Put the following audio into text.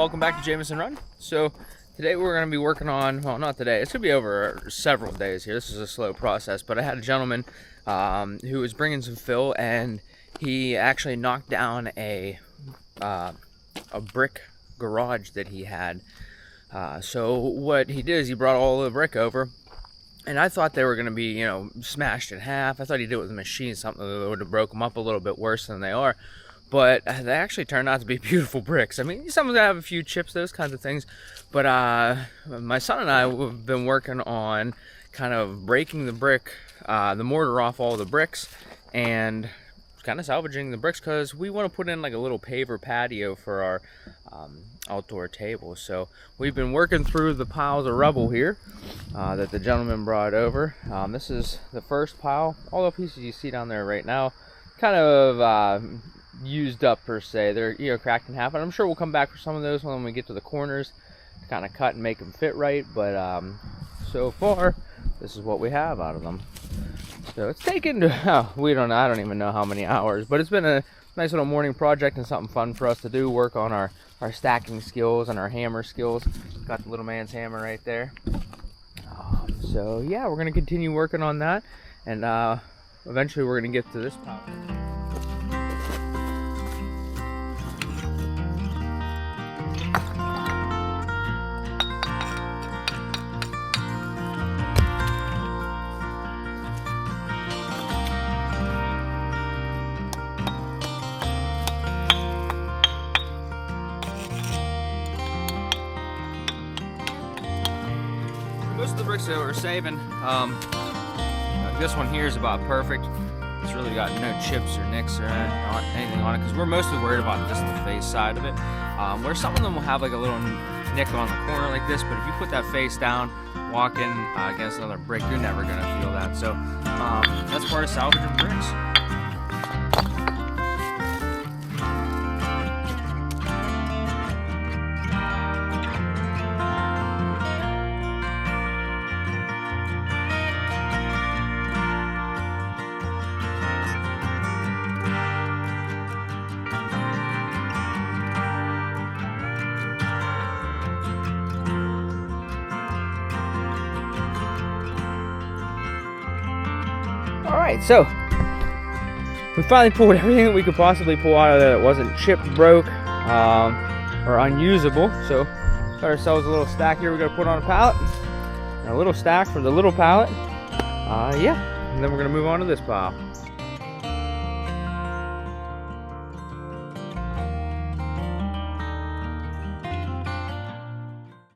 welcome back to Jameson Run. So today we're going to be working on, well, not today, it's going to be over several days here. This is a slow process, but I had a gentleman who was bringing some fill, and he actually knocked down a brick garage that he had. So what he did is he brought all the brick over, and I thought they were going to be, smashed in half. I thought he did it with a machine, something that would have broke them up a little bit worse than they are. But they actually turned out to be beautiful bricks. I mean, some of them have a few chips, those kinds of things. But my son and I have been working on kind of breaking the mortar off all the bricks, and kind of salvaging the bricks because we want to put in like a little paver patio for our outdoor table. So we've been working through the piles of rubble here that the gentleman brought over. This is the first pile. All the pieces you see down there right now kind of used up per se. They're cracked in half, and I'm sure we'll come back for some of those when we get to the corners to kind of cut and make them fit right. But so far this is what we have out of them. So it's taken I don't even know how many hours, but it's been a nice little morning project and something fun for us to do, work on our stacking skills and our hammer skills. Got the little man's hammer right there. So yeah, we're going to continue working on that, and eventually we're going to get to this pile. Most of the bricks that we're saving, this one here is about perfect. It's really got no chips or nicks or anything on it, because we're mostly worried about just the face side of it. Where some of them will have like a little nick on the corner like this, but if you put that face down, walking against another brick, you're never gonna feel that. So that's part of salvaging bricks. Alright, so we finally pulled everything that we could possibly pull out of there that wasn't chipped, broke, or unusable. So got ourselves a little stack here we're going to put on a pallet, and a little stack for the little pallet. Yeah, and then we're going to move on to this pile.